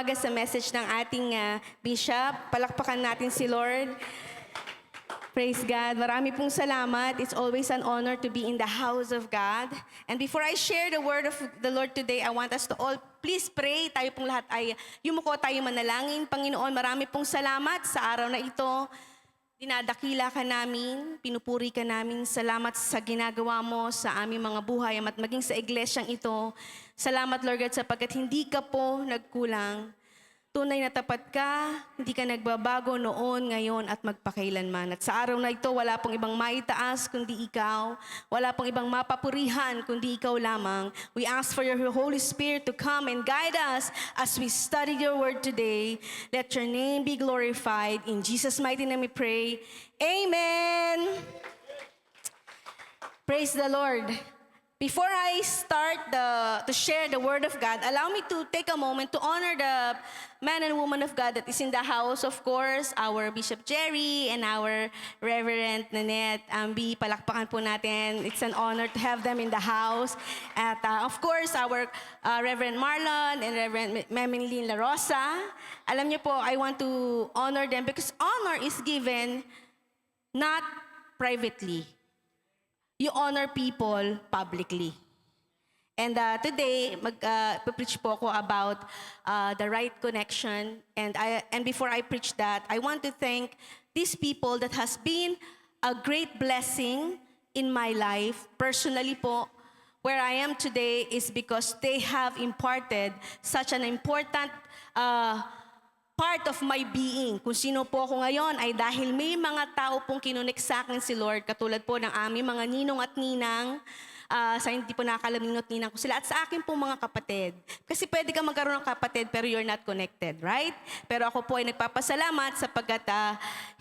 umaga sa message ng ating Bishop. Palakpakan natin si Lord. Praise God. Marami pong salamat. It's always an honor to be in the house of God. And before I share the word of the Lord today, I want us to all please pray. Tayo pong lahat ay yumuko tayo manalangin. Panginoon, marami pong salamat sa araw na ito. Dinadakila ka namin, pinupuri ka namin. Salamat sa ginagawa mo sa aming mga buhay at maging sa iglesyang ito. Salamat, Lord God, sapagkat hindi ka po nagkulang. Tunay na tapat ka, hindi ka nagbabago noon, ngayon at magpakailanman. At sa araw na ito, wala pong ibang maitaas kundi ikaw. Wala pong ibang mapapurihan kundi ikaw lamang. We ask for your Holy Spirit to come and guide us as we study your word today. Let your name be glorified. In Jesus' mighty name we pray. Amen. Praise the Lord. Before I start to share the Word of God, allow me to take a moment to honor the man and woman of God that is in the house. Of course, our Bishop Jerry and our Reverend Nanette Ambi. Palakpakan po natin. It's an honor to have them in the house. At of course, our Reverend Marlon and Reverend Memelin La Rosa. Alam niyo po, I want to honor them because honor is given not privately. You honor people publicly. And today, mag-preach po ako about the right connection. And before I preach that, I want to thank these people that has been a great blessing in my life. Personally po, where I am today is because they have imparted such an important part of my being. Kung sino po ako ngayon ay dahil may mga tao pong kinunik sa akin si Lord, katulad po ng aming mga ninong at ninang, sa hindi po nakakalam ninong at ninang ko sila, at sa akin po mga kapatid. Kasi pwede ka magkaroon ng kapatid pero you're not connected, right? Pero ako po ay nagpapasalamat sapagkat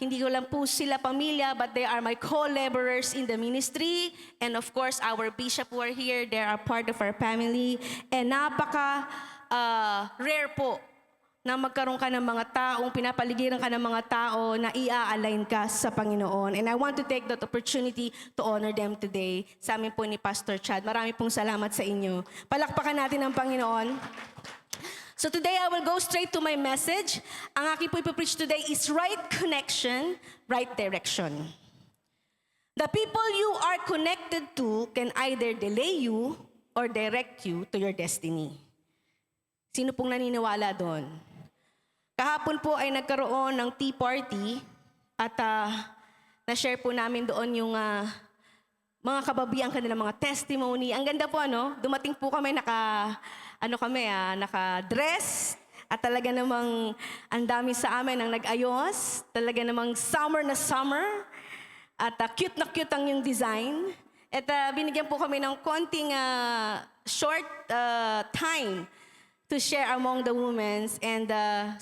hindi ko lang po sila pamilya, but they are my co-laborers in the ministry. And of course, our bishop who are here, they are part of our family. And napaka-rare po na magkaroon ka ng mga taong, pinapaligiran ka ng mga tao na ia-align ka sa Panginoon. And I want to take that opportunity to honor them today. Sa amin po ni Pastor Chad. Marami pong salamat sa inyo. Palakpakan natin ang Panginoon. So today I will go straight to my message. Ang aking po ipapreach today is right connection, right direction. The people you are connected to can either delay you or direct you to your destiny. Sino pong naniniwala doon? Kahapon po ay nagkaroon ng tea party at na-share po namin doon yung mga kababiang kanilang mga testimony. Ang ganda po, ano? Dumating po kami naka-dress at talaga namang ang dami sa amin ang nag-ayos. Talaga namang summer na summer at cute na cute ang yung design. At binigyan po kami ng konting short time to share among the women. And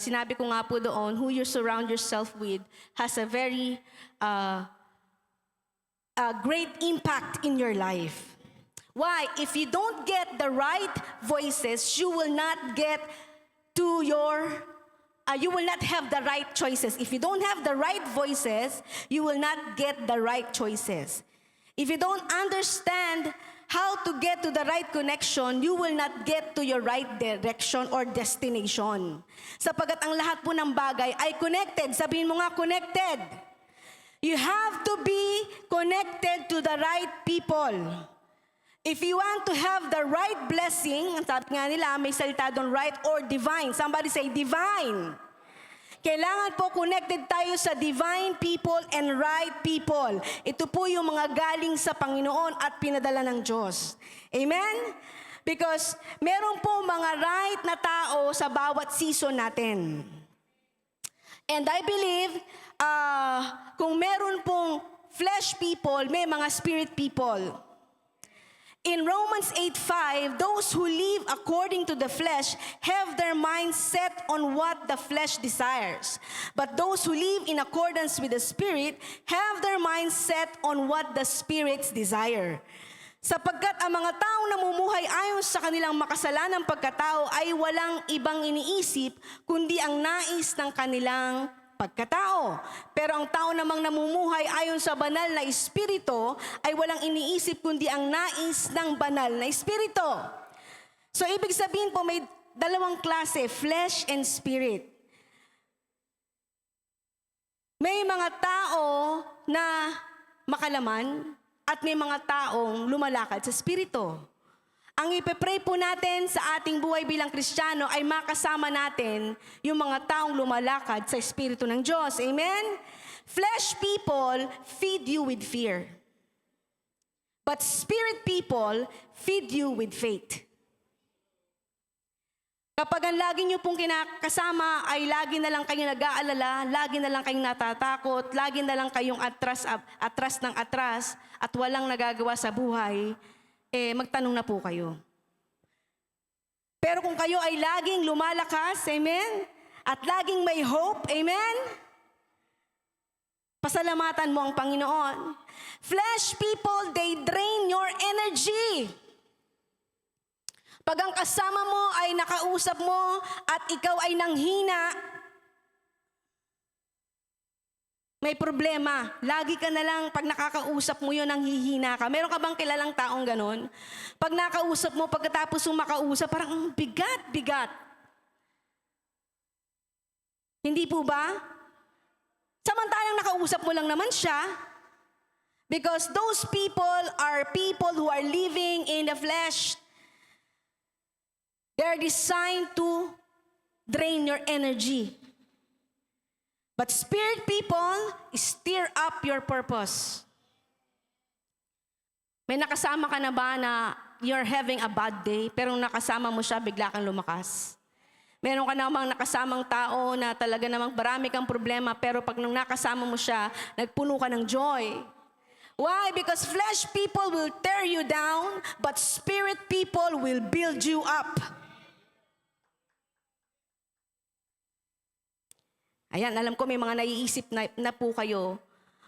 sinabi ko nga po doon, who you surround yourself with has a very great impact in your life. Why? If you don't get the right voices, you will not get to you will not have the right choices. If you don't have the right voices, you will not get the right choices. If you don't understand how to get to the right connection, you will not get to your right direction or destination. Sapagkat ang lahat po ng bagay ay connected. Sabihin mo nga, connected. You have to be connected to the right people. If you want to have the right blessing, sabi nga nila, may salita doon, right or divine. Somebody say, divine. Kailangan po connected tayo sa divine people and right people. Ito po yung mga galing sa Panginoon at pinadala ng Diyos. Amen? Because meron po mga right na tao sa bawat season natin. And I believe, kung meron pong flesh people, may mga spirit people. In Romans 8:5, those who live according to the flesh have their minds set on what the flesh desires. But those who live in accordance with the Spirit have their minds set on what the Spirit's desire. Sapagkat ang mga taong namumuhay ayon sa kanilang makasalanang pagkatao ay walang ibang iniisip kundi ang nais ng kanilang pagkatao. Pero ang tao namang namumuhay ayon sa banal na espiritu ay walang iniisip kundi ang nais ng banal na espiritu. So ibig sabihin po, may dalawang klase, flesh and spirit. May mga tao na makalaman at may mga taong lumalakad sa spirito. Ang ipepray po natin sa ating buhay bilang Kristiyano ay makasama natin yung mga taong lumalakad sa Espiritu ng Diyos. Amen? Flesh people feed you with fear. But spirit people feed you with faith. Kapag ang lagi nyo pong kinakasama ay lagi na lang kayong nag-aalala, lagi na lang kayong natatakot, lagi na lang kayong atras ng atras at walang nagagawa sa buhay, magtanong na po kayo. Pero kung kayo ay laging lumalakas, amen? At laging may hope, amen? Pasalamatan mo ang Panginoon. Flesh people, they drain your energy. Pag ang kasama mo ay nakausap mo at ikaw ay nanghina, may problema. Lagi ka na lang, pag nakakausap mo yun, nanghihina ka. Meron ka bang kilalang taong ganon? Pag nakausap mo, pagkatapos mong makausap, parang ang bigat-bigat. Hindi po ba? Samantalang nakausap mo lang naman siya. Because those people are people who are living in the flesh. They are designed to drain your energy. But spirit people stir up your purpose. May nakasama ka na ba na you're having a bad day, pero nung nakasama mo siya, bigla kang lumakas? Meron ka namang nakasamang tao na talaga namang marami kang problema, pero pag nung nakasama mo siya, nagpuno ka ng joy. Why? Because flesh people will tear you down, but spirit people will build you up. Ayan, alam ko may mga naiisip na po kayo.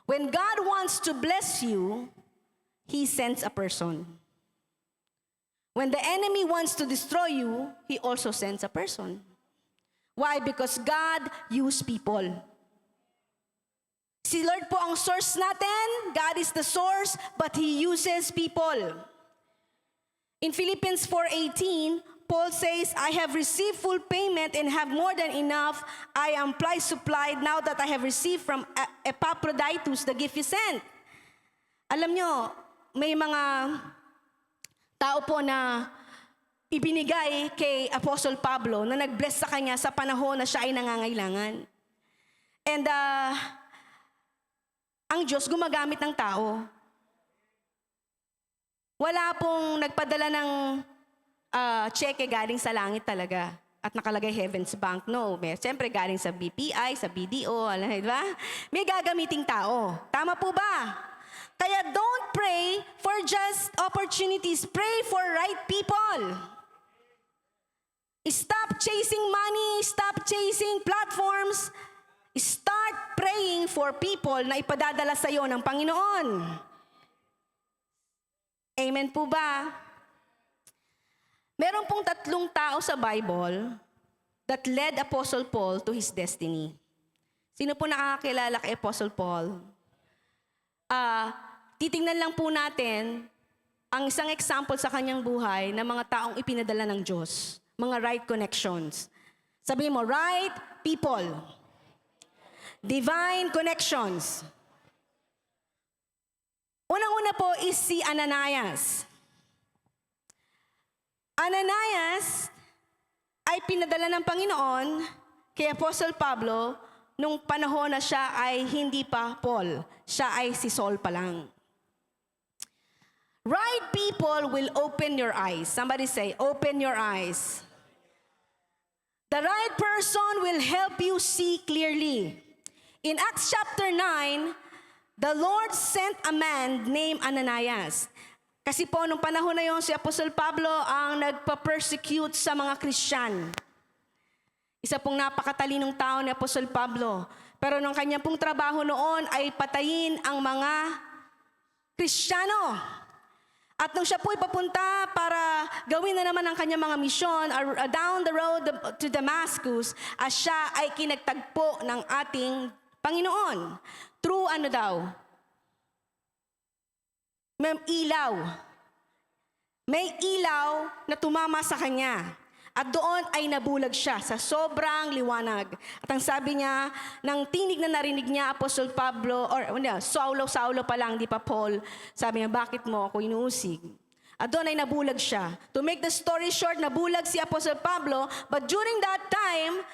When God wants to bless you, He sends a person. When the enemy wants to destroy you, He also sends a person. Why? Because God uses people. Si Lord po ang source natin. God is the source, but He uses people. In Philippians 4:18, Paul says, I have received full payment and have more than enough. I am supplied now that I have received from Epaphroditus the gift He sent. Alam nyo, may mga tao po na ibinigay kay Apostle Pablo na nag-bless sa kanya sa panahon na siya ay nangangailangan. And ang Diyos gumagamit ng tao. Wala pong nagpadala ng cheque galing sa langit talaga at nakalagay Heaven's Bank. No, siyempre galing sa BPI, sa BDO, di ba? May gagamiting tao. Tama po ba? Kaya don't pray for just opportunities. Pray for right people. Stop chasing money. Stop chasing platforms. Start praying for people na ipadadala sa iyo ng Panginoon. Amen po ba? Meron pong 3 tao sa Bible that led Apostle Paul to his destiny. Sino po nakakakilala kay Apostle Paul? Titingnan lang po natin ang isang example sa kanyang buhay ng mga taong ipinadala ng Diyos. Mga right connections. Sabihin mo, right people. Divine connections. Unang-una po is si Ananias. Ananias ay pinadala ng Panginoon kay Apostle Pablo nung panahon na siya ay hindi pa Paul. Siya ay si Saul pa lang. Right people will open your eyes. Somebody say, open your eyes. The right person will help you see clearly. In Acts chapter 9, the Lord sent a man named Ananias. Kasi po, nung panahon na yon, si Apostle Pablo ang nagpa-persecute sa mga Christian. Isa pong napakatalinong tao ni Apostle Pablo. Pero nung kanyang pong trabaho noon ay patayin ang mga Kristiyano. At nung siya po'y papunta para gawin na naman ang kanyang mga misyon down the road to Damascus, siya ay kinagtagpo ng ating Panginoon. Through ano daw? May ilaw. May ilaw na tumama sa kanya. At doon ay nabulag siya sa sobrang liwanag. At ang sabi niya, nang tinig na narinig niya, Apostol Pablo, Saulo pa lang, di pa Paul, sabi niya, bakit mo ako inuusig? At doon ay nabulag siya. To make the story short, nabulag si Apostol Pablo, but during that time,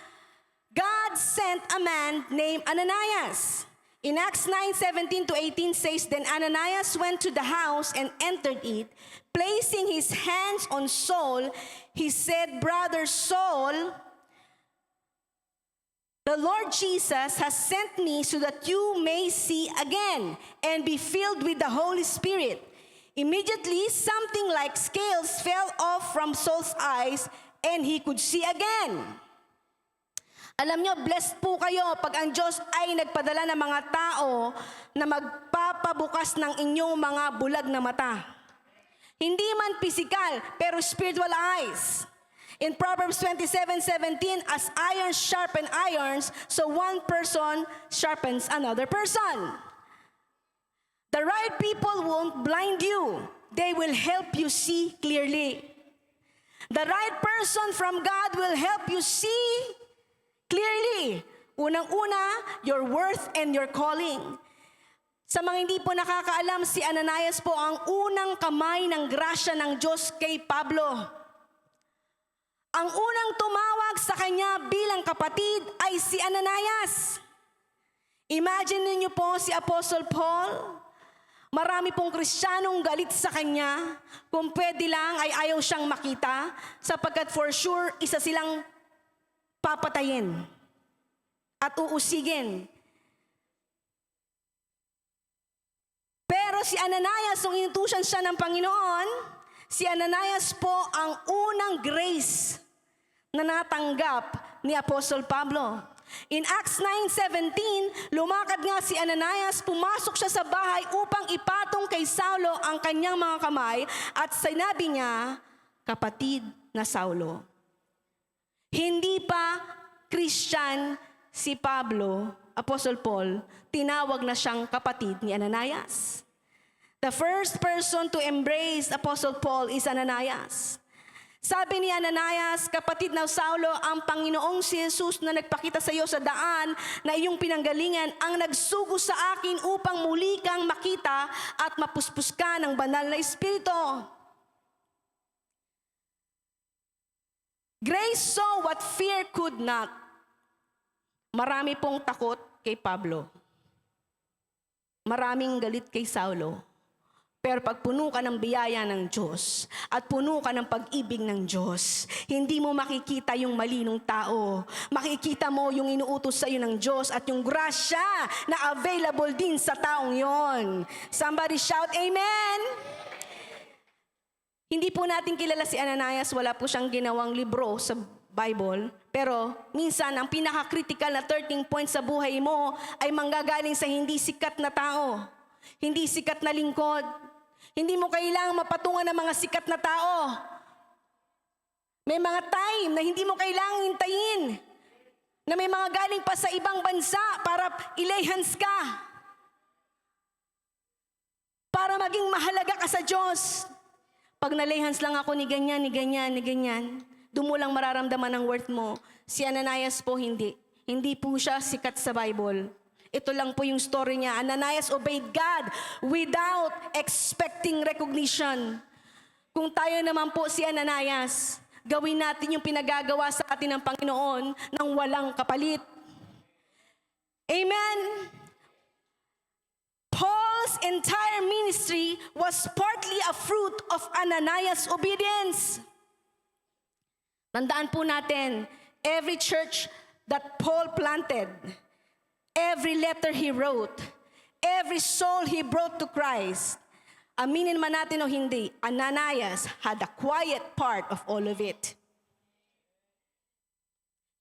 God sent a man named Ananias. In Acts 9:17 to 18 says, then Ananias went to the house and entered it. Placing his hands on Saul, he said, Brother Saul, the Lord Jesus has sent me so that you may see again and be filled with the Holy Spirit. Immediately, something like scales fell off from Saul's eyes and he could see again. Alam nyo, blessed po kayo pag ang Diyos ay nagpadala ng mga tao na magpapabukas ng inyong mga bulag na mata. Hindi man physical, pero spiritual eyes. In Proverbs 27:17, as iron sharpen irons, so one person sharpens another person. The right people won't blind you. They will help you see clearly. The right person from God will help you see clearly. Unang-una, your worth and your calling. Sa mga hindi po nakakaalam, si Ananias po ang unang kamay ng grasya ng Diyos kay Pablo. Ang unang tumawag sa kanya bilang kapatid ay si Ananias. Imagine niyo po si Apostle Paul. Marami pong Kristiyanong galit sa kanya. Kung pwede lang ay ayaw siyang makita sapagkat for sure isa silang papatayin at uusigin. Pero si Ananias, nung inutusan siya ng Panginoon, si Ananias po ang unang grace na natanggap ni Apostol Pablo. In Acts 9:17, lumakad nga si Ananias, pumasok siya sa bahay upang ipatong kay Saulo ang kanyang mga kamay at sinabi niya, kapatid na Saulo. Hindi pa Christian si Pablo, Apostle Paul, tinawag na siyang kapatid ni Ananias. The first person to embrace Apostle Paul is Ananias. Sabi ni Ananias, kapatid na Saulo, ang Panginoong si Jesus na nagpakita sa iyo sa daan na iyong pinanggalingan ang nagsugo sa akin upang muli kang makita at mapuspos ka ng banal na Espiritu. Grace saw what fear could not. Marami pong takot kay Pablo. Maraming galit kay Saulo. Pero pag puno ka ng biyaya ng Diyos at puno ka ng pag-ibig ng Diyos, hindi mo makikita yung malinong tao. Makikita mo yung inuutos sa iyo ng Diyos at yung grasya na available din sa taong yon. Somebody shout, Amen! Hindi po natin kilala si Ananias, wala po siyang ginawang libro sa Bible. Pero minsan, ang pinaka-critical na 13 points sa buhay mo ay manggagaling sa hindi sikat na tao. Hindi sikat na lingkod. Hindi mo kailangang mapatungan ng mga sikat na tao. May mga time na hindi mo kailangang hintayin. Na may mga galing pa sa ibang bansa para i-lay hands ka. Para maging mahalaga ka sa Diyos. Pag na-lay hands lang ako ni ganyan, ni ganyan, ni ganyan, doon mo lang mararamdaman ang worth mo. Si Ananias po hindi. Hindi po siya sikat sa Bible. Ito lang po yung story niya. Ananias obeyed God without expecting recognition. Kung tayo naman po si Ananias, gawin natin yung pinagagawa sa atin ng Panginoon nang walang kapalit. Amen? Paul's entire ministry was partly a fruit of Ananias' obedience. Tandaan po natin, every church that Paul planted, every letter he wrote, every soul he brought to Christ, aminin man natin o hindi, Ananias had a quiet part of all of it.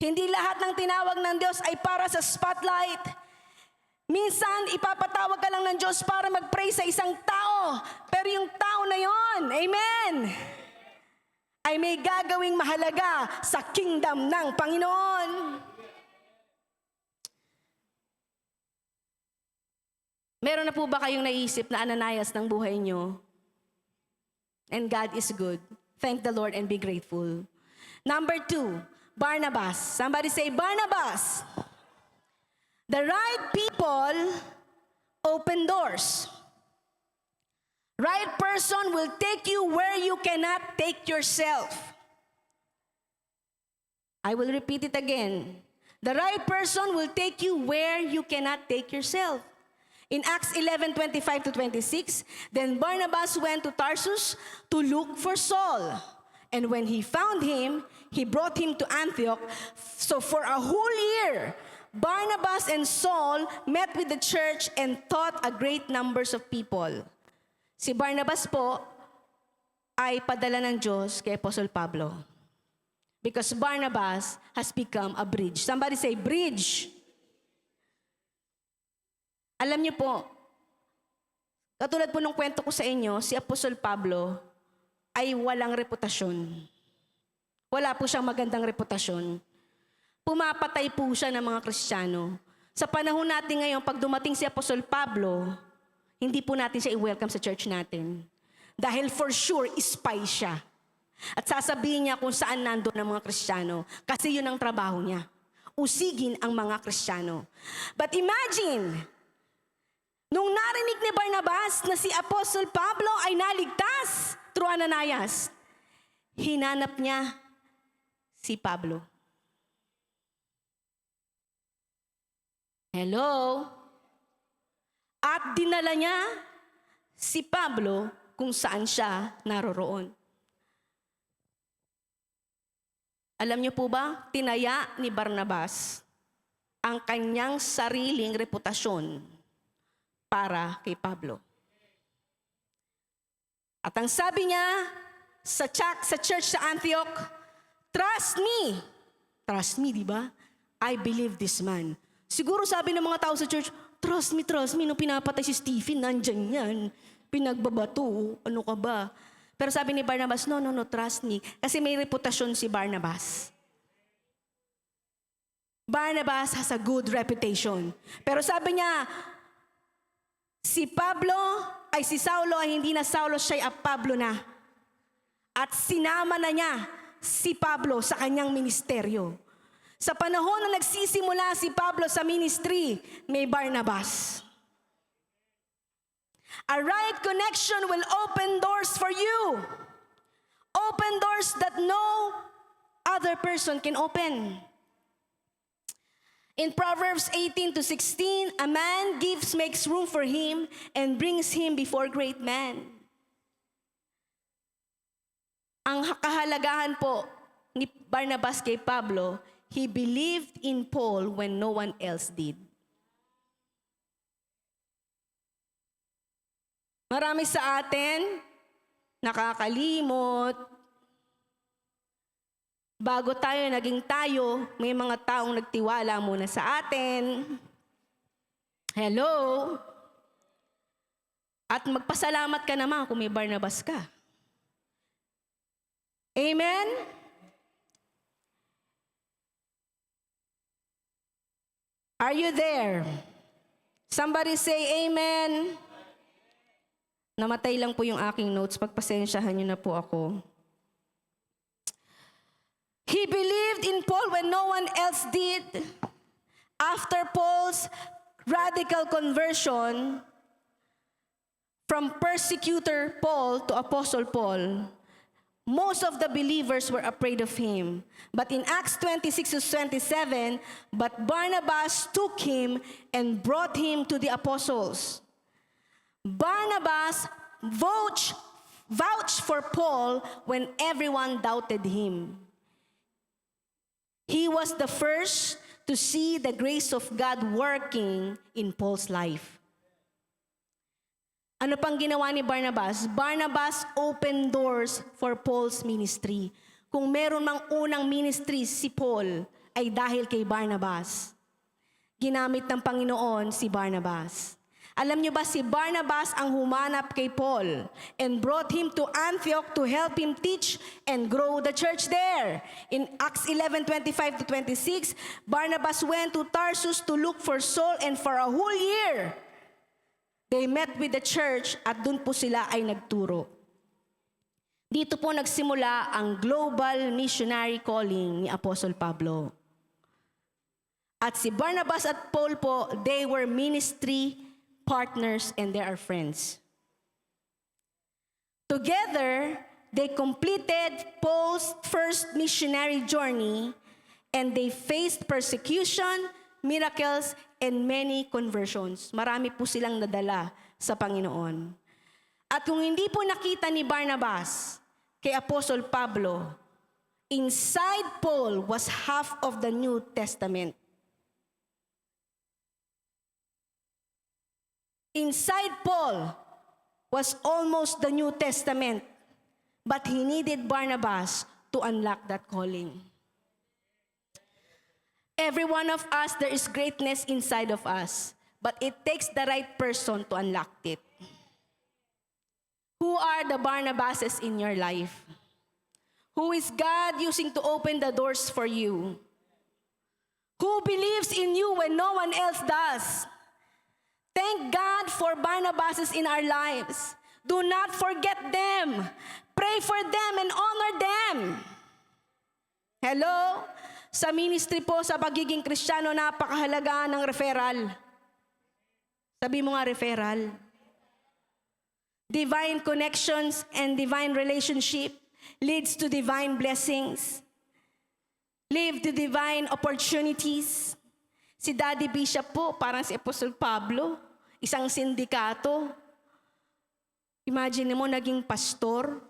Hindi lahat ng tinawag ng Diyos ay para sa spotlight. Minsan, ipapatawag ka lang ng Diyos para mag-pray sa isang tao. Pero yung tao na yon, amen, ay may gagawing mahalaga sa kingdom ng Panginoon. Meron na po ba kayong naisip na Ananias ng buhay nyo? And God is good. Thank the Lord and be grateful. Number 2, Barnabas. Somebody say Barnabas. The right people open doors. Right person will take you where you cannot take yourself. I will repeat it again. The right person will take you where you cannot take yourself. In Acts 11:25 to 26, then Barnabas went to Tarsus to look for Saul. And when he found him, he brought him to Antioch. So for a whole year, Barnabas and Saul met with the church and taught a great numbers of people. Si Barnabas po ay padala ng Diyos kay Apostle Pablo. Because Barnabas has become a bridge. Somebody say bridge. Alam niyo po, katulad po nung kwento ko sa inyo, si Apostle Pablo ay walang reputasyon. Wala po siyang magandang reputasyon. Pumapatay po siya ng mga Kristiyano. Sa panahon natin ngayon, pag dumating si Apostle Pablo, hindi po natin siya i-welcome sa church natin. Dahil for sure, spy siya. At sasabihin niya kung saan nandun ang mga Kristiyano. Kasi yun ang trabaho niya. Usigin ang mga Kristiyano. But imagine, nung narinig ni Barnabas na si Apostle Pablo ay naligtas through Ananias, hinanap niya si Pablo. Hello? At dinala niya si Pablo kung saan siya naroroon. Alam niyo po ba, tinaya ni Barnabas ang kanyang sariling reputasyon para kay Pablo. At ang sabi niya sa church sa Antioch, trust me. Trust me, di ba? I believe this man. Siguro sabi ng mga tao sa church, trust me. Nung pinapatay si Stephen, nandyan yan. Pinagbabato, ano ka ba? Pero sabi ni Barnabas, no, trust me. Kasi may reputasyon si Barnabas. Barnabas has a good reputation. Pero sabi niya, si Saulo ay hindi na Saulo, siya ay Pablo na. At sinama na niya si Pablo sa kanyang ministeryo. Sa panahon na nagsisimula si Pablo sa ministry, may Barnabas. A right connection will open doors for you. Open doors that no other person can open. In Proverbs 18-16, a man makes room for him and brings him before great men. Ang kahalagahan po ni Barnabas kay Pablo, he believed in Paul when no one else did. Marami sa atin nakakalimot. Bago tayo naging tayo, may mga taong nagtiwala muna sa atin. Hello? At magpasalamat ka naman kung may Barnabas ka. Amen? Are you there? Somebody say amen. Namatay lang po yung aking notes. Pagpasensyahan niyo na po ako. He believed in Paul when no one else did. After Paul's radical conversion from persecutor Paul to Apostle Paul, most of the believers were afraid of him. But in Acts 26-27, but Barnabas took him and brought him to the apostles. Barnabas vouched for Paul when everyone doubted him. He was the first to see the grace of God working in Paul's life. Ano pang ginawa ni Barnabas? Barnabas opened doors for Paul's ministry. Kung meron mang unang ministry si Paul, ay dahil kay Barnabas. Ginamit ng Panginoon si Barnabas. Alam niyo ba, si Barnabas ang humanap kay Paul and brought him to Antioch to help him teach and grow the church there. In Acts 11:25-26, Barnabas went to Tarsus to look for Saul, and for a whole year, they met with the church at dun po sila ay nagturo. Dito po nagsimula ang global missionary calling ni Apostle Pablo. At si Barnabas at Paul po, they were ministry partners and they are friends. Together, they completed Paul's first missionary journey and they faced persecution, miracles, and many conversions. Marami po silang nadala sa Panginoon. At kung hindi po nakita ni Barnabas kay Apostle Pablo, inside Paul was half of the New Testament. Inside Paul was almost the New Testament, but he needed Barnabas to unlock that calling. Every one of us, there is greatness inside of us, but it takes the right person to unlock it. Who are the Barnabases in your life? Who is God using to open the doors for you? Who believes in you when no one else does? Thank God for Barnabases in our lives. Do not forget them. Pray for them and honor them. Hello? Sa ministry po, sa pagiging Kristiyano, napakahalaga ng referral. Sabi mo nga, referral. Divine connections and divine relationship leads to divine blessings. Lead to divine opportunities. Si Daddy Bishop po, parang si Apostle Pablo, isang sindikato. Imagine mo, naging pastor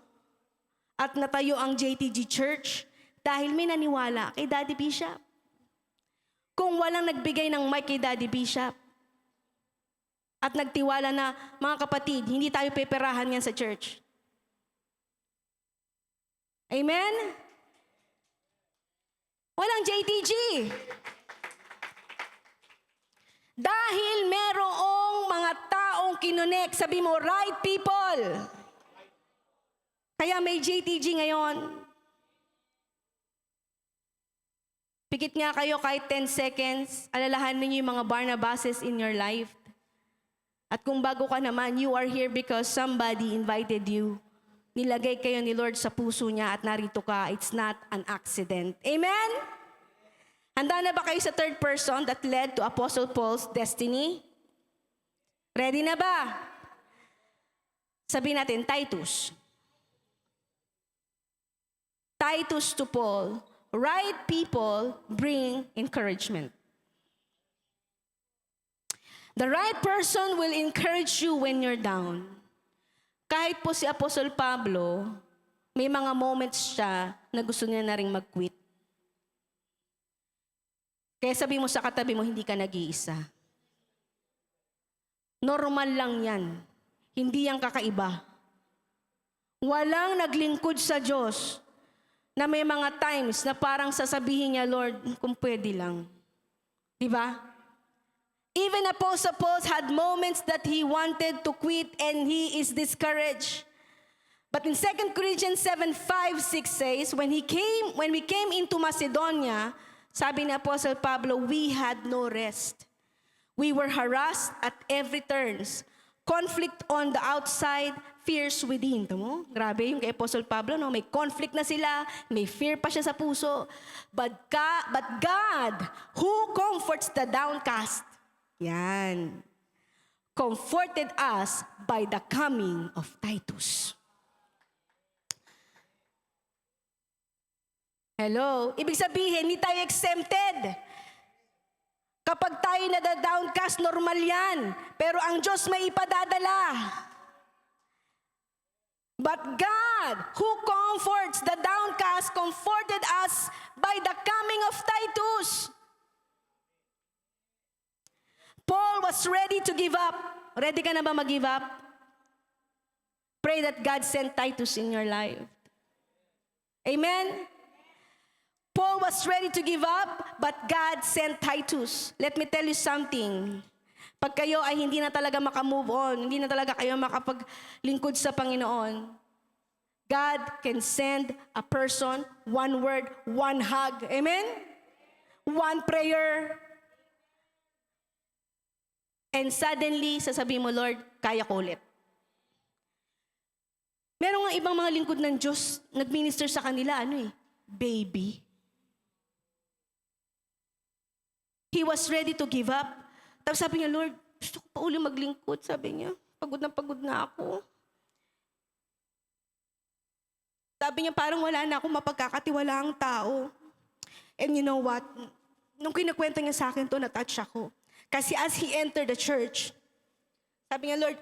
at natayo ang JTG Church dahil may naniwala kay Daddy Bishop. Kung walang nagbigay ng mic kay Daddy Bishop, at nagtiwala na, mga kapatid, hindi tayo peperahan yan sa church. Amen? Walang JTG. Dahil merong mga taong kinonek, sabi mo, right people. Kaya may JTG ngayon. Pikit nga kayo kahit 10 seconds, alalahanin niyo yung mga Barnabases in your life. At kung bago ka naman, you are here because somebody invited you. Nilagay kayo ni Lord sa puso niya at narito ka. It's not an accident. Amen? Handa na ba kayo sa third person that led to Apostle Paul's destiny? Ready na ba? Sabihin natin, Titus. Titus to Paul, right people bring encouragement. The right person will encourage you when you're down. Kahit po si Apostle Pablo, may mga moments siya na gusto niya na rin mag-quit. Kaya sabi mo sa katabi mo, hindi ka nag-iisa. Normal lang yan. Hindi yan kakaiba. Walang naglingkod sa Diyos na may mga times na parang sasabihin niya, Lord, kung pwede lang. Diba? Even Apostle Paul had moments that he wanted to quit and he is discouraged. But in 2 Corinthians 7:5-6 says, when we came into Macedonia, sabi ni Apostle Pablo, we had no rest. We were harassed at every turns. Conflict on the outside, fears within. Tamo? Grabe yung kay Apostle Pablo, no? May conflict na sila, may fear pa siya sa puso. But God, who comforts the downcast, yan, comforted us by the coming of Titus. Hello? Ibig sabihin, hindi tayo exempted. Kapag tayo nada-downcast, normal yan. Pero ang Diyos may ipadadala. But God, who comforts the downcast, comforted us by the coming of Titus. Paul was ready to give up. Ready ka na ba mag-give up? Pray that God sent Titus in your life. Amen? Paul was ready to give up, but God sent Titus. Let me tell you something. Pag kayo ay hindi na talaga makamove on, hindi na talaga kayo makapaglingkod sa Panginoon, God can send a person, one word, one hug. Amen? One prayer. And suddenly, sasabihin mo, Lord, kaya ko ulit. Meron nga ibang mga lingkod ng Diyos, nag-minister sa kanila, baby. He was ready to give up. Tapos sabi niya, Lord, gusto ko pa uli maglingkod. Sabi niya, pagod na ako. Sabi niya, parang wala na akong mapagkakatiwalaang tao. And you know what? Nung kinakwento niya sa akin to, na-touch ako. Kasi as he entered the church, sabi niya, Lord,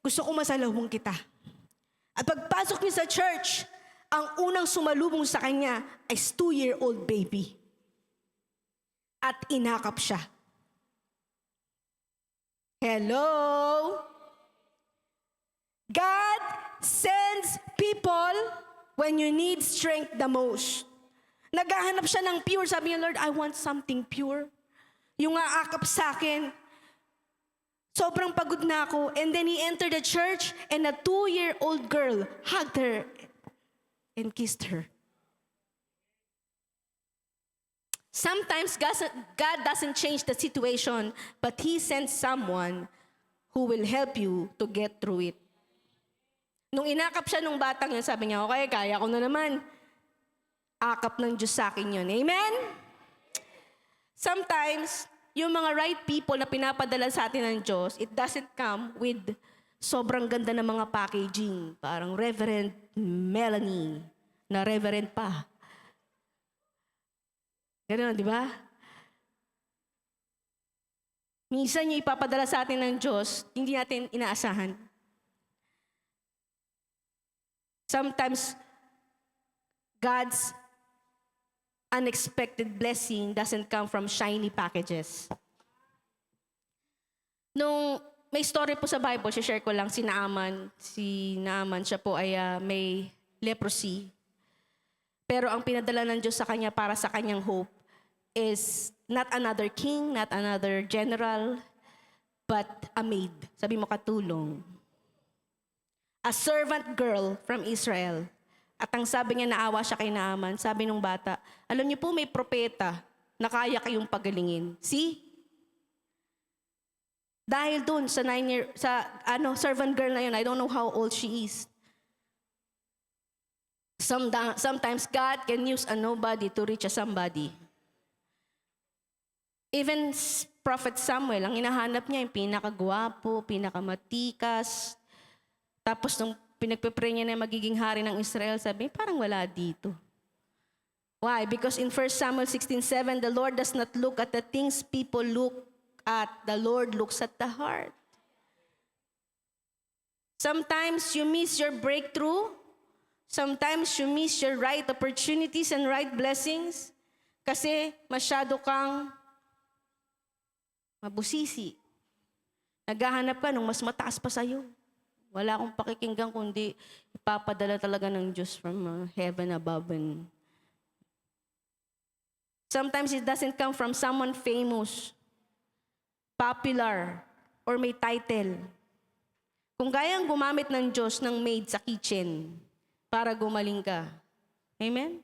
gusto ko masalubong kita. At pagpasok niya sa church, ang unang sumalubong sa kanya ay 2-year-old baby. At inakap siya. Hello? God sends people when you need strength the most. Naghahanap siya ng pure. Sabi niya, Lord, I want something pure. Yung aakap sa akin, sobrang pagod na ako. And then he entered the church and a 2-year-old girl hugged her and kissed her. Sometimes God doesn't change the situation, but He sends someone who will help you to get through it. Nung inakap siya nung batang yun, sabi niya, okay, kaya ko na naman. Akap ng Diyos sa akin yun. Amen? Sometimes, yung mga right people na pinapadala sa atin ng Diyos, it doesn't come with sobrang ganda ng mga packaging. Parang Reverend Melanie, na Reverend pa. Gano'n, di ba? Minsan yung ipapadala sa atin ng Diyos, hindi natin inaasahan. Sometimes, God's unexpected blessing doesn't come from shiny packages. Nung may story po sa Bible, share ko lang, si Naaman, siya po ay may leprosy. Pero ang pinadala ng Diyos sa kanya para sa kanyang hope is not another king, not another general, but a maid. Sabi mo, katulong. A servant girl from Israel. At ang sabi niya, naawa siya kay Naaman, sabi nung bata, alam niyo po may propeta na kaya kayong pagalingin. See? Dahil dun sa servant girl na yun, I don't know how old she is. Sometimes God can use a nobody to reach a somebody. Even Prophet Samuel, ang hinahanap niya yung pinakagwapo, pinakamatikas. Tapos nung pinagpe-pray niya na magiging hari ng Israel, sabi, parang wala dito. Why? Because in 1 Samuel 16:7, the Lord does not look at the things people look at. The Lord looks at the heart. Sometimes you miss your breakthrough. Sometimes you miss your right opportunities and right blessings kasi masyado kang mabusisi. Naghahanap ka nung mas mataas pa sa'yo. Wala akong pakikinggan kundi ipapadala talaga ng Diyos from heaven above. And sometimes it doesn't come from someone famous, popular, or may title. Kung kayang gumamit ng Diyos ng maid sa kitchen para gumaling ka. Amen?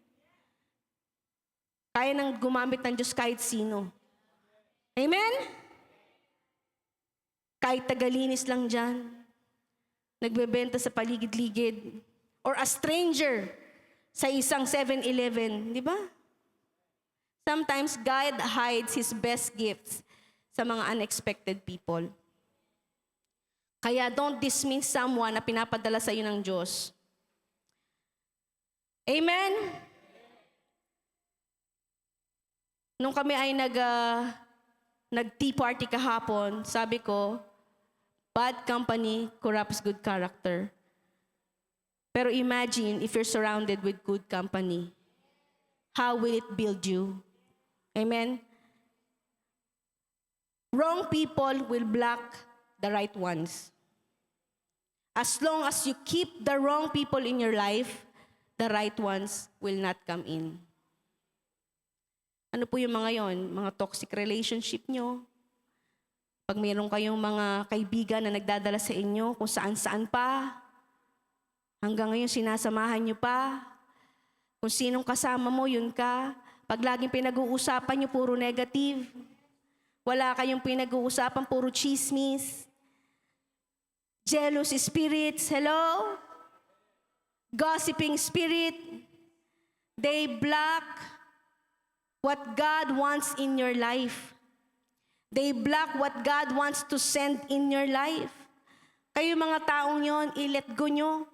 Kaya nang gumamit ng Diyos kahit sino. Amen? Kahit tagalinis lang dyan, nagbebenta sa paligid-ligid, or a stranger sa isang 7-Eleven, di ba? Sometimes God hides His best gifts sa mga unexpected people. Kaya don't dismiss someone na pinapadala sa iyo ng Diyos. Amen? Nung kami ay nag-tea party kahapon, sabi ko, bad company corrupts good character. Pero imagine if you're surrounded with good company. How will it build you? Amen? Wrong people will block the right ones. As long as you keep the wrong people in your life, the right ones will not come in. Ano po yung mga yon? Mga toxic relationship nyo. Pag mayroon kayong mga kaibigan na nagdadala sa inyo, kung saan-saan pa, hanggang ngayon sinasamahan nyo pa, kung sinong kasama mo, yun ka. Pag laging pinag-uusapan nyo, puro negative. Wala kayong pinag-uusapan, puro chismis. Jealous spirits, hello? gossiping spirit, they block what God wants in your life. They block what God wants to send in your life. Kayo mga taong yon, i-let go nyo.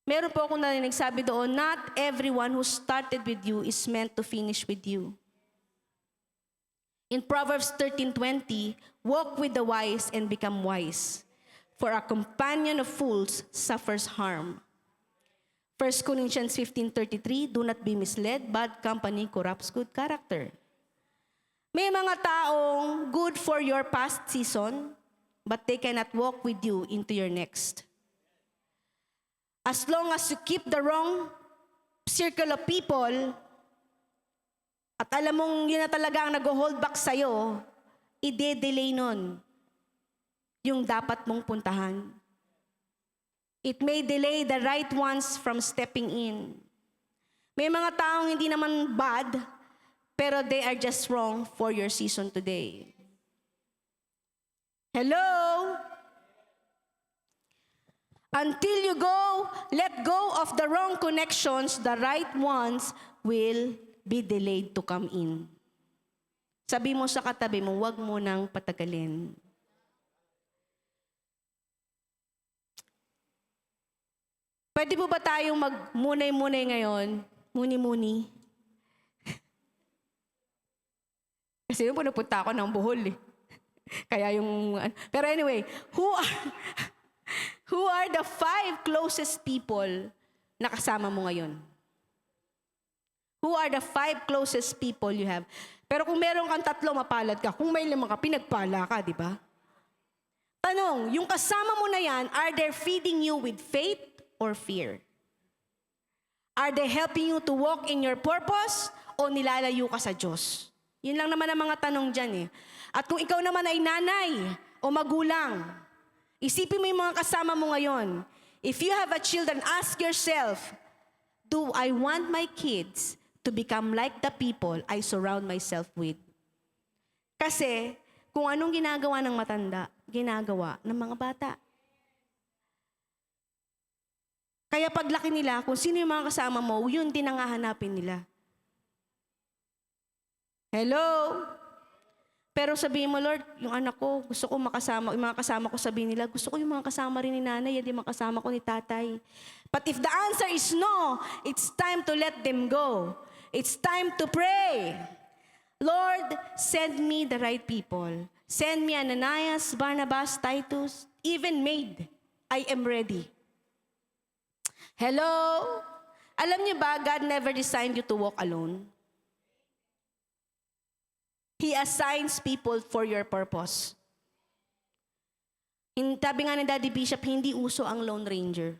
Meron po akong narinig sabi doon, not everyone who started with you is meant to finish with you. In Proverbs 13:20, walk with the wise and become wise, for a companion of fools suffers harm. 1 Corinthians 15:33, do not be misled, bad company corrupts good character. May mga taong good for your past season, but they cannot walk with you into your next. As long as you keep the wrong circle of people, at alam mong yun na talaga ang nag-hold back sa'yo, i-delay nun yung dapat mong puntahan. It may delay the right ones from stepping in. May mga taong hindi naman bad, pero they are just wrong for your season today. Hello? Until you let go of the wrong connections, the right ones will be delayed to come in. Sabi mo sa katabi mo, huwag mo nang patagalin. Pwede po ba tayong mag-munay-munay ngayon? Muni-muni. Kasi yun po napunta ako ng Bohol eh. Kaya yung... Pero anyway, who are the 5 closest people na kasama mo ngayon? Who are the 5 closest people you have? Pero kung meron kang 3, mapalad ka. Kung may 5 ka, pinagpala ka, di ba? Tanong, yung kasama mo na yan, are they feeding you with faith or fear? Are they helping you to walk in your purpose o nilalayo ka sa Diyos? Yun lang naman ang mga tanong dyan eh. At kung ikaw naman ay nanay o magulang, isipin mo yung mga kasama mo ngayon. If you have a children, ask yourself, do I want my kids to become like the people I surround myself with? Kasi kung anong ginagawa ng matanda, ginagawa ng mga bata. Kaya paglaki nila, kung sino yung mga kasama mo, yun din ang hahanapin nila. Hello? Pero sabihin mo, Lord, yung anak ko, gusto ko makasama, yung mga kasama ko sabihin nila, gusto ko yung mga kasama rin ni nanay, yung mga kasama ko ni tatay. But if the answer is no, it's time to let them go. It's time to pray. Lord, send me the right people. Send me Ananias, Barnabas, Titus, even maid. I am ready. Hello? Alam niyo ba, God never designed you to walk alone. He assigns people for your purpose. Sabi nga ni Daddy Bishop, hindi uso ang Lone Ranger.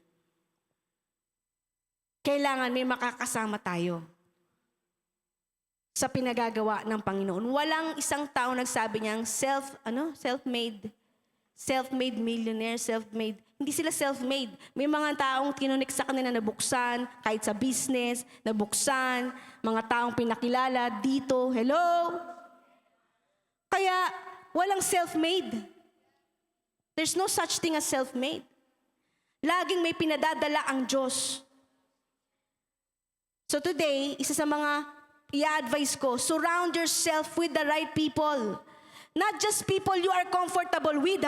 Kailangan may makakasama tayo sa pinagagawa ng Panginoon. Walang isang tao nagsabi niyang self-made millionaire, self-made. Hindi sila self-made. May mga taong kinunik sa kanila nabuksan, kahit sa business, nabuksan, mga taong pinakilala dito. Hello? Kaya, walang self-made. There's no such thing as self-made. Laging may pinadadala ang Diyos. So today, isa sa mga i-advise ko, surround yourself with the right people. Not just people you are comfortable with,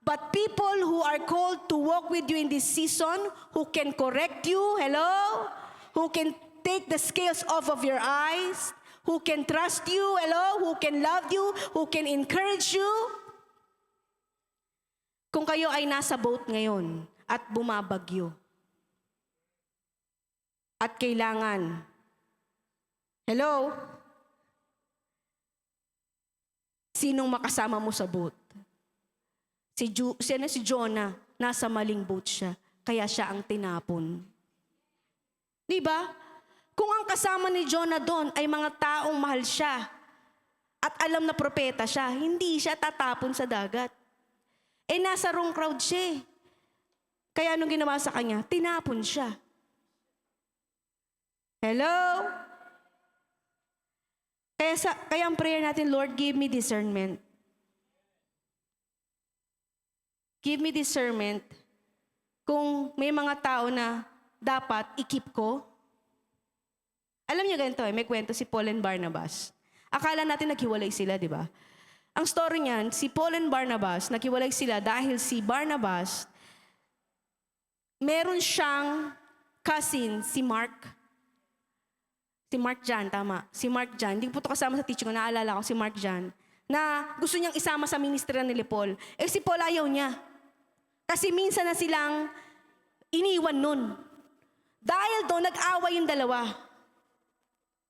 but people who are called to walk with you in this season, who can correct you, hello? Who can take the scales off of your eyes, who can trust you, hello? Who can love you, who can encourage you. Kung kayo ay nasa boat ngayon at bumabagyo, at kailangan, hello? Sinong makasama mo sa boat? Si Jonah, nasa maling boat siya, kaya siya ang tinapon. Di ba? Kung ang kasama ni Jonah doon ay mga taong mahal siya at alam na propeta siya, hindi siya tatapon sa dagat. Nasa wrong crowd siya. Kaya anong ginawa sa kanya? Tinapon siya. Hello? Kaya ang prayer natin, Lord, give me discernment. Give me discernment kung may mga tao na dapat i-keep ko. Alam niyo ganito may kwento si Paul and Barnabas. Akala natin naghiwalay sila, di ba? Ang story niyan, si Paul and Barnabas, naghiwalay sila dahil si Barnabas, meron siyang cousin, si Mark. Si Mark Jan, tama. Si Mark Jan. Hindi po ito kasama sa teaching ko, naalala ko si Mark Jan. Na gusto niyang isama sa ministry ni Paul. Si Paul ayaw niya. Kasi minsan na silang iniwan nun. Dahil doon, nag-away yung dalawa.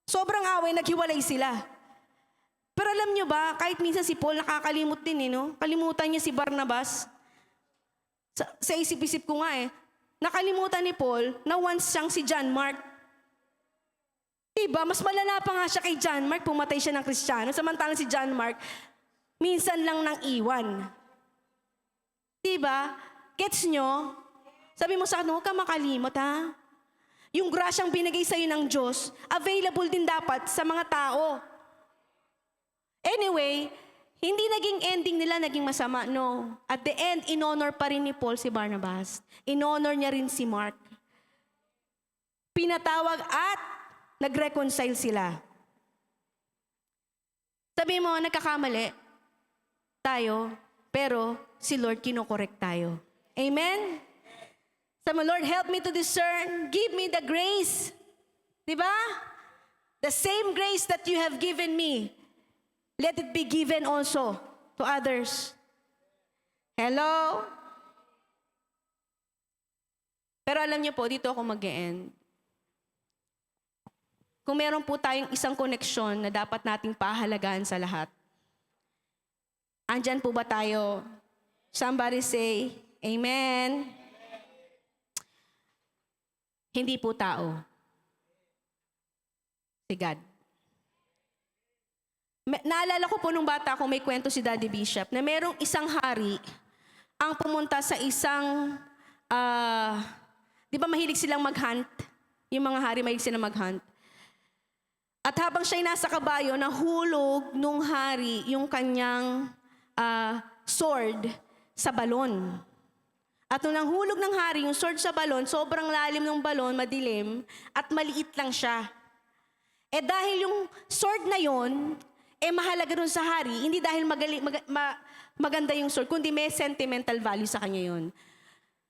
Sobrang away, naghiwalay sila. Pero alam niyo ba, kahit minsan si Paul nakakalimot din no? Kalimutan niya si Barnabas. Sa isip-isip ko nga nakalimutan ni Paul na once siyang si John Mark. Diba? Mas malala pa nga siya kay John Mark, pumatay siya ng Kristiyano. Samantalang si John Mark, minsan lang nang iwan. Diba? Gets nyo? Sabi mo sa akin, huwag ka makalimot ha. Yung grasyang binigay sa'yo ng Diyos, available din dapat sa mga tao. Anyway, hindi naging ending nila naging masama, no. At the end, in-honor pa rin ni Paul si Barnabas. In-honor niya rin si Mark. Pinatawag at nag-reconcile sila. Sabi mo, nagkakamali tayo, pero si Lord kinokorek tayo. Amen? Sabi mo, Lord, help me to discern. Give me the grace. Diba? The same grace that you have given me, let it be given also to others. Hello? Pero alam niyo po, dito ako mag-e-end. Kung meron po tayong isang koneksyon na dapat nating pahalagaan sa lahat, andyan po ba tayo? Somebody say, Amen. Hindi po tao. Si God. Naalala ko po nung bata ko, may kwento si Daddy Bishop, na merong isang hari ang pumunta sa isang, di ba mahilig silang mag-hunt? Yung mga hari mahilig silang mag-hunt. At habang siya'y nasa kabayo, nahulog nung hari yung kanyang sword sa balon. At nung nanghulog ng hari yung sword sa balon, sobrang lalim ng balon, madilim, at maliit lang siya. Dahil yung sword na yon, mahalaga dun sa hari, hindi dahil maganda yung sword, kundi may sentimental value sa kanya yon.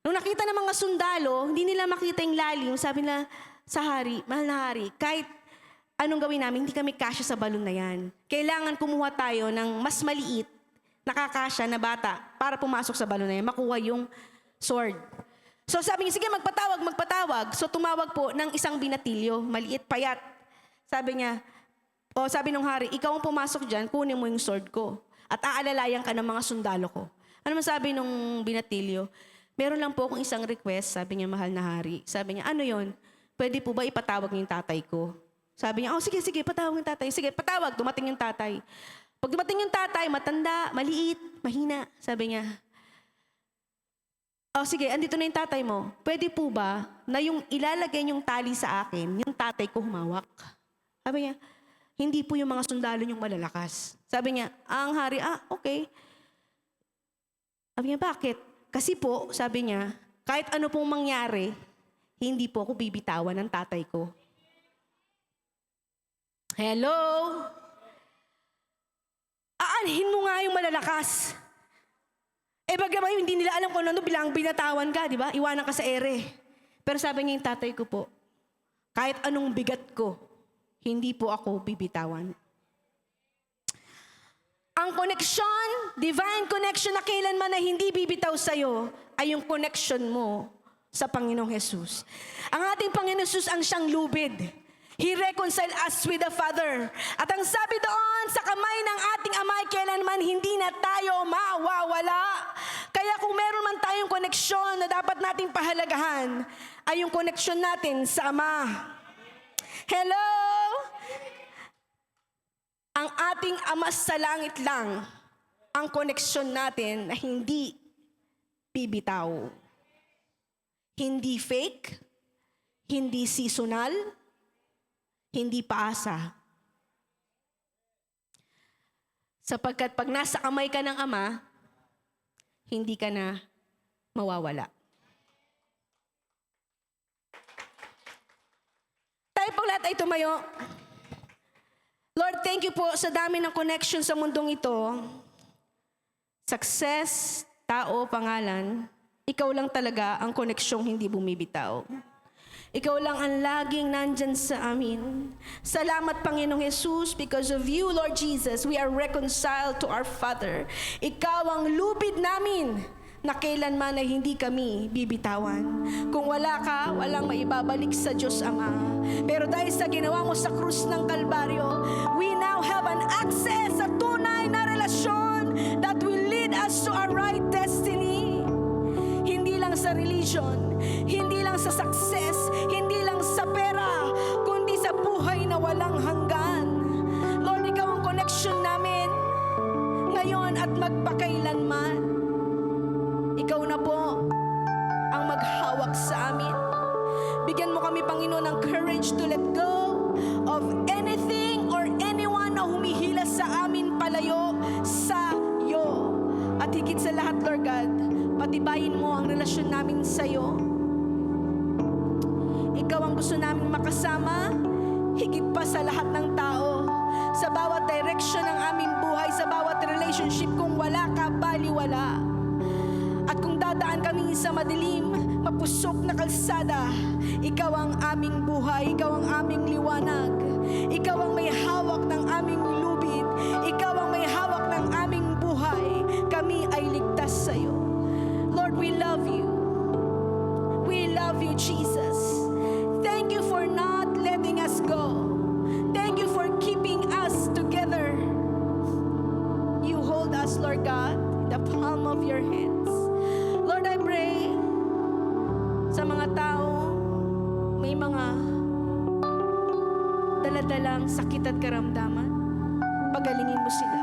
Nung nakita ng mga sundalo, hindi nila makita yung lalim, sabi na sa hari, mahal na hari, kahit anong gawin namin, hindi kami kasya sa balon na yan. Kailangan kumuha tayo ng mas maliit, nakakasya na bata, para pumasok sa balon na yan, makuha yung sword. So sabi niya, sige magpatawag. So tumawag po ng isang binatilyo, maliit, payat. Sabi niya, sabi nung hari, ikaw ang pumasok dyan, kunin mo yung sword ko. At aalalayan ka ng mga sundalo ko. Ano sabi nung binatilyo? Meron lang po akong isang request, sabi niya, mahal na hari. Sabi niya, ano yon? Pwede po ba ipatawag niyo yung tatay ko? Sabi niya, sige, patawag yung tatay. Sige, patawag, dumating yung tatay. Pag dumating yung tatay, matanda, maliit, mahina. Sabi niya, sige, andito na yung tatay mo. Pwede po ba na yung ilalagay niyong tali sa akin, yung tatay ko humawak? Sabi niya, hindi po yung mga sundalo niyong malalakas. Sabi niya, ang hari, okay. Sabi niya, bakit? Kasi po, sabi niya, kahit ano pong mangyari, hindi po ako bibitawan ng tatay ko. Hello? Aanhin mo nga yung malalakas. Bagaman hindi nila alam kung ano bilang binatawan ka, di ba? Iwanan ka sa ere. Pero sabi niya yung tatay ko po, kahit anong bigat ko, hindi po ako bibitawan. Ang connection, divine connection na kailanman na hindi bibitaw sa'yo, ay yung connection mo sa Panginoong Jesus. Ang ating Panginoong Jesus ang siyang lubid. He reconciled us with the Father. At ang sabi doon, sa kamay ng ating Ama, kailanman hindi na tayo mawawala. Kaya kung meron man tayong koneksyon na dapat nating pahalagahan, ay yung koneksyon natin sa Ama. Hello? Ang ating Ama sa langit lang, ang koneksyon natin na hindi bibitaw. Hindi fake, hindi seasonal, hindi paasa. Sapagkat pag nasa kamay ka ng Ama, hindi ka na mawawala. Tayo pong lahat ay tumayo. Lord, thank you po sa dami ng connection sa mundong ito. Success, tao, pangalan, ikaw lang talaga ang koneksyong hindi bumibitaw. Ikaw lang ang laging nandyan sa amin. Salamat, Panginoong Jesus, because of you, Lord Jesus, we are reconciled to our Father. Ikaw ang lubid namin na kailanman ay hindi kami bibitawan. Kung wala ka, walang maibabalik sa Diyos Ama. Pero dahil sa ginawa mo sa krus ng Kalbaryo, we now have an access sa tunay na relasyon that will lead us to our right destiny. Hindi lang sa religion, hindi lang sa success, hindi lang sa pera, kundi sa buhay na walang hanggan. Lord, ikaw ang connection namin ngayon at magpakailanman. Ikaw na po ang maghawak sa amin. Bigyan mo kami, Panginoon, ng courage to let go of anything or anyone na humihila sa amin palayo sa iyo. At higit sa lahat, Lord God, patibayin mo ang relasyon namin sa iyo. Ikaw ang gusto namin makasama, higit pa sa lahat ng tao. Sa bawat direction ng aming buhay, sa bawat relationship, kung wala ka, baliwala. At kung dadaan kami sa madilim, mapusok na kalsada, ikaw ang aming buhay, ikaw ang aming liwanag. Ikaw ang may hawak ng aming lubid, ikaw ang may hawak ng aming buhay. Kami ay ligtas sa iyo. Lord, we love you. We love you, Jesus. Thank you for not letting us go. Thank you for keeping us together. You hold us, Lord God, in the palm of your hands. Lord, I pray sa mga tao may mga daladalang sakit at karamdaman, pagalingin mo sila.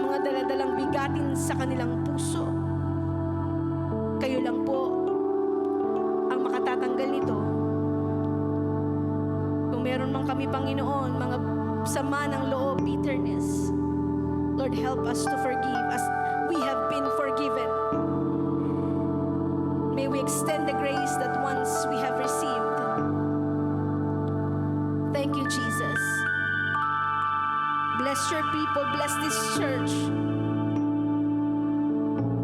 Mga daladalang bigatin sa kanilang puso, kayo lang po ang makatatanggal nito. Kung meron man kami, Panginoon, mga sama ng loob, bitterness, Lord, help us to forgive as we have been forgiven. May we extend the grace that once we have received. Thank you, Jesus. Bless your people, bless this church.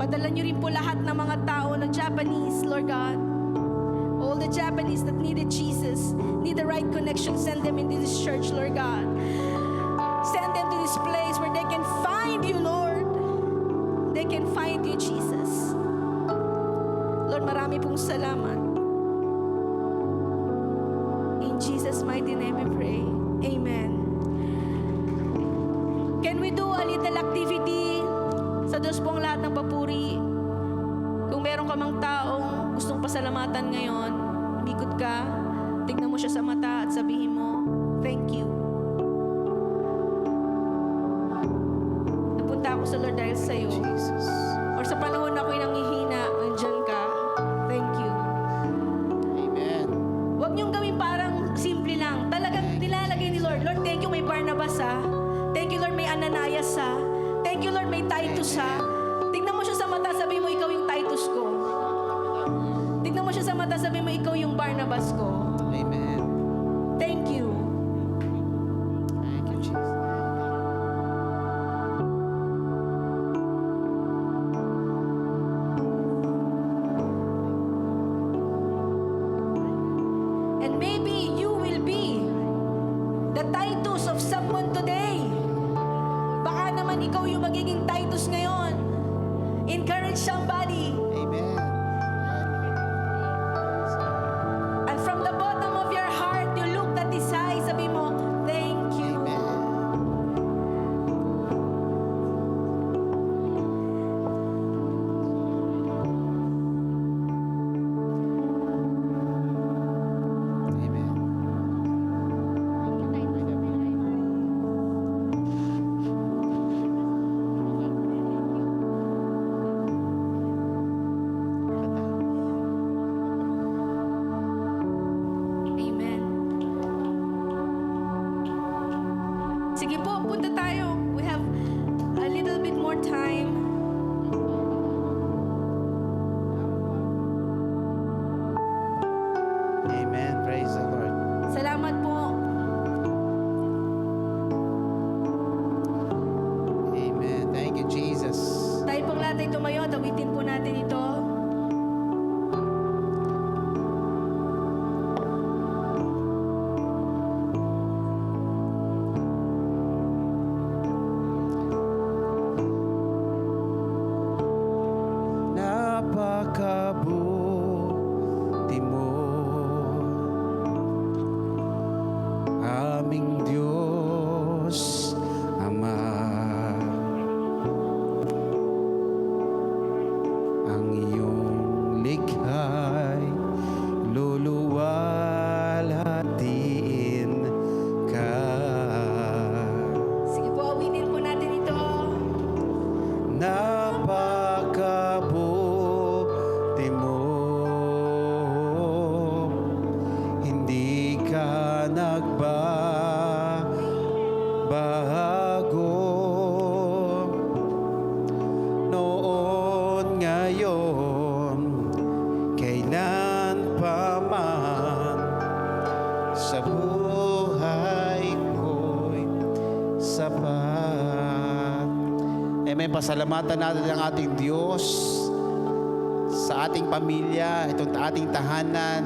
Padala niyo rin po lahat ng mga tao na Japanese, Lord God. All the Japanese that needed Jesus, need the right connection, send them into this church, Lord God. Send them to this place where they can find you, Lord. They can find you, Jesus. Lord, marami pong salamat. In Jesus' mighty name we pray. Amen. Can we do a little activity? Sa Diyos pong lahat ng papuri. Kung meron ka mang taong gustong pasalamatan ngayon, umikot ka, tignan mo siya sa mata at sabihin mo, thank you. Napunta ako sa Lord dahil sa iyo. Jesus. Or sa panahon na ako'y nanghihina, andyan ka. Thank you. Amen. Huwag niyong gawin parang simple lang. Talagang nilalagay ni Lord. Lord, thank you may Barnabas ha. Thank you Lord may Ananias ha. Thank you Lord may Titus ha. Tignan mo siya sa mata, sabi mo ikaw yung Titus ko. Tignan mo siya sa mata, sabi mo ikaw yung Barnabas ko. Amen. Thank you. Thank you, Jesus. And maybe you will be the Titus of someone today. Baka naman ikaw yung magiging Titus ngayon. Encourage somebody. Amen. And from the bottom of your heart, you looked at his eyes, sabi mo, thank you. Amen. Amen. Amen. Sige po, punta tayo. We have a little bit more time. bago noon, ngayon, kailan pa man sa buhay ko'y sapat. Amen. Pasalamatan natin ang ating Diyos sa ating pamilya, itong ating tahanan.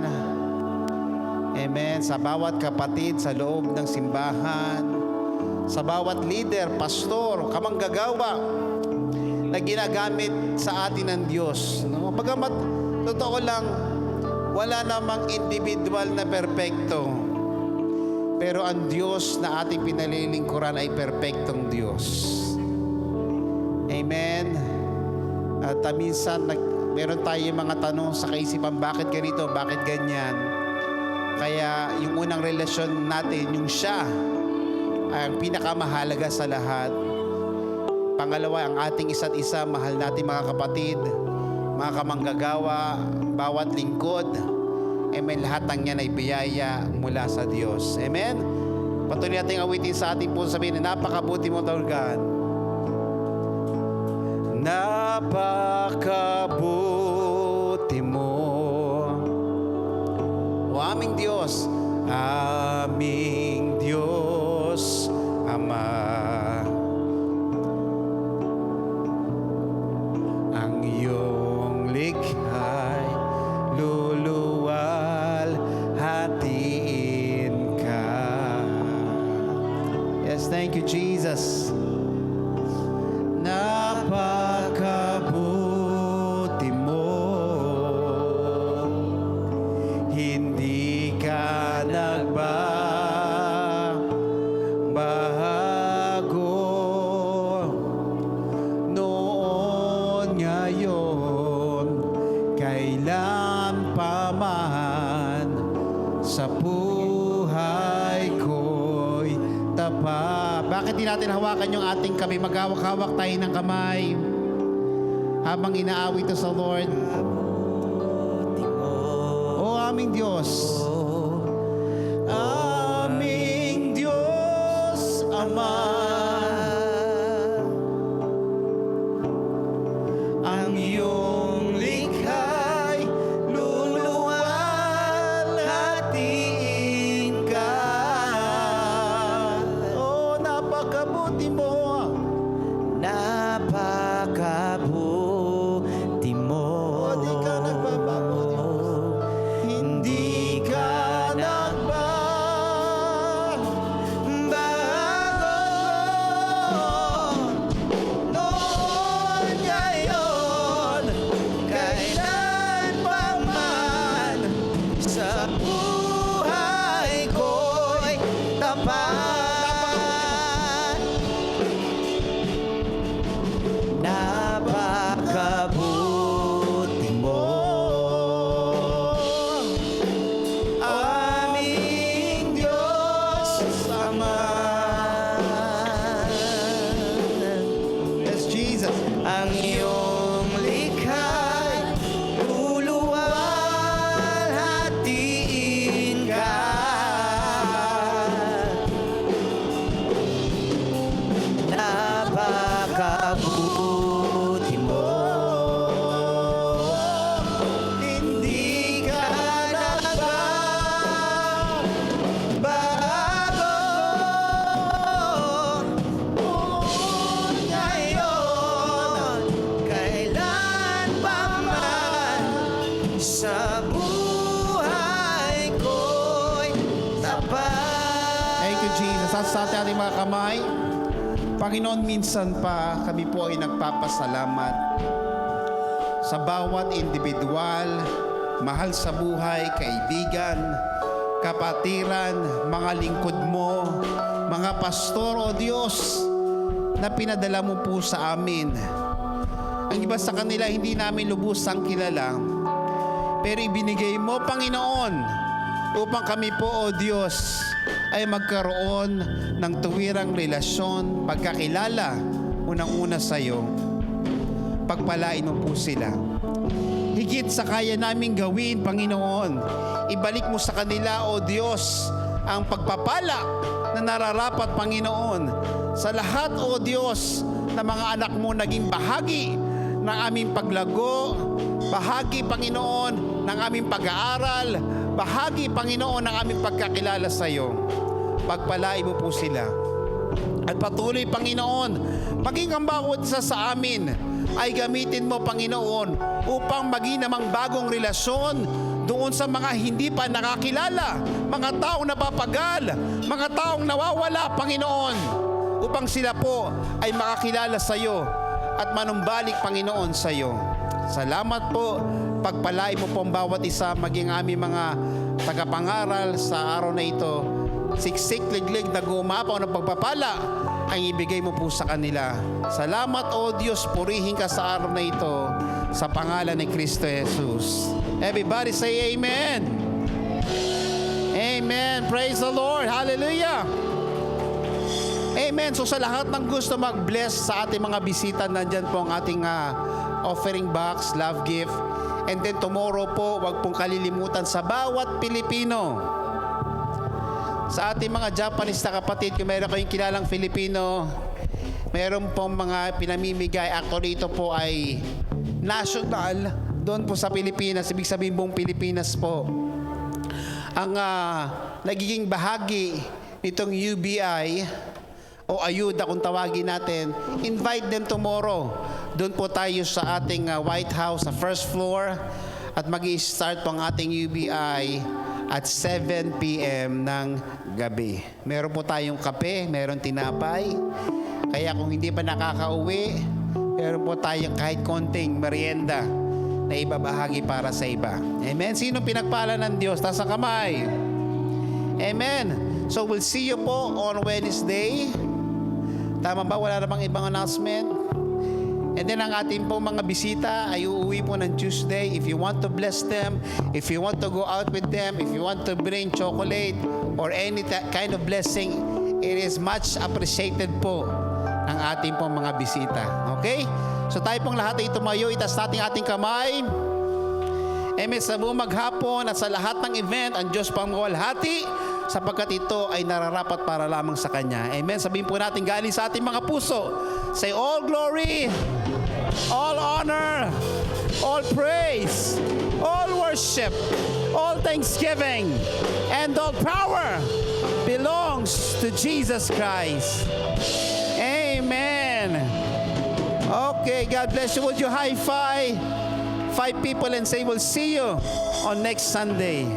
Amen. Sa bawat kapatid sa loob ng simbahan, sa bawat leader, pastor, kamanggagawa na ginagamit sa atin ng Diyos. No? Pagamat, totoo lang, wala namang individual na perpekto. Pero ang Diyos na ating pinalilingkuran ay perpektong Diyos. Amen. At minsan, meron tayong mga tanong sa kaisipan, bakit ganito, bakit ganyan? Kaya yung unang relasyon natin, yung siya, ang pinakamahalaga sa lahat. Pangalawa, ang ating isa't isa, mahal natin mga kapatid, mga kamanggagawa, bawat lingkod. Amen, lahat ng yan ay biyaya mula sa Diyos. Amen? Patuloy natin awitin sa ating puso, sabihin na napakabuti mo, Lord God. Napakabuti mo, o aming Diyos, aming Diyos, Ama. Ang iyong likha'y luluwal, hatiin ka. Yes, thank you, Jesus. Napakabuti mo, hindi ka nagbabago noon, ngayon, kailan pa man sa buhay ko'y tapat. Bakit di natin hawakan yung ating kamay? Maghawak-hawak tayo ng kamay habang inaawit ito sa Lord. O aming Diyos, aming Diyos, Ama, ang iyong likha'y luluwal, hatiin ka. Oh, napakabuti mo. Napakabuti mo. Oh, di ka nagbabago, Diyos. Hindi ka nagbabago. Noon, ngayon, kailan pa man sa buhay ko'y tapat. Napakabuti mo, aming Diyos, Ama. Yes, Jesus. ang iyong likha'y luluwal, hatiin ka. Napakabuti mo, Hindi ka nagbabago. Ngayon, kailan pa man sa buhay ko'y tapat. Thank you, Jesus. Sa ating mga kamay, Panginoon, minsan pa kami po ay nagpapasalamat sa bawat individual, mahal sa buhay, kaibigan, kapatiran, mga lingkod mo, mga pastor o Diyos na pinadala mo po sa amin. Ang iba sa kanila hindi namin lubusang kilala, pero ibinigay mo, Panginoon, upang kami po, o Diyos, ay magkaroon ng tuwirang relasyon, pagkakilala, unang-una sa iyo. Pagpalain mo po sila. Higit sa kaya naming gawin, Panginoon, ibalik mo sa kanila, o Diyos, ang pagpapala na nararapat, Panginoon. Sa lahat, O Diyos, na mga anak mo naging bahagi ng aming paglago, bahagi, Panginoon, ng aming pag-aaral, bahagi, Panginoon, ng aming pagkakilala sa iyo. Pagpalain mo po sila. At patuloy, Panginoon, maging ang bawat isa sa amin ay gamitin mo, Panginoon, upang maging namang bagong relasyon doon sa mga hindi pa nakakilala, mga taong napapagal, mga taong nawawala, Panginoon, upang sila po ay makakilala sa iyo at manumbalik, Panginoon, sa iyo. Salamat po, pagpalain mo po ang bawat isa, maging aming mga tagapangaral sa araw na ito. Siksik, liglig, nagumapaw ng pagpapala ang ibigay mo po sa kanila. Salamat, O Diyos, purihin ka sa araw na ito sa pangalan ni Kristo Jesus. Everybody say amen. Amen. Praise the Lord. Hallelujah. Amen. So sa lahat ng gusto mag-bless sa ating mga bisita, nandyan po ang ating offering box, love gift. And then tomorrow po, wag pong kalilimutan sa bawat Pilipino. Sa ating mga Japanese na kapatid, kung meron kayong kilalang Filipino, meron pong mga pinamimigay. Actually, ito po ay national doon po sa Pilipinas. Ibig sabihin buong Pilipinas po. Ang nagiging bahagi nitong UBI o ayuda kung tawagin natin, invite them tomorrow. Doon po tayo sa ating White House sa first floor at mag-i-start po ang ating UBI at 7 p.m. ng gabi. Meron po tayong kape, meron tinapay. Kaya kung hindi pa nakakauwi, meron po tayong kahit konting merienda na ibabahagi para sa iba. Amen? Sino pinagpala ng Diyos? Taas ang kamay. Amen. So we'll see you po on Wednesday. Tama ba? Wala namang ibang announcement? And then ang ating po mga bisita ay uuwi po ng Tuesday. If you want to bless them, if you want to go out with them, if you want to bring chocolate or any kind of blessing, it is much appreciated po ng ating po mga bisita. Okay? So tayo pong lahat ay tumayo, itaas natin ating kamay. Amen. Sa buong maghapon at sa lahat ng event, ang Diyos pang mawalhati sapagkat ito ay nararapat para lamang sa Kanya. Amen. Sabihin po natin galing sa ating mga puso. Say, all glory, all honor, all praise, all worship, all thanksgiving, and all power belongs to Jesus Christ. Amen. Okay, God bless you. Would you high-five 5 people and say, we'll see you on next Sunday.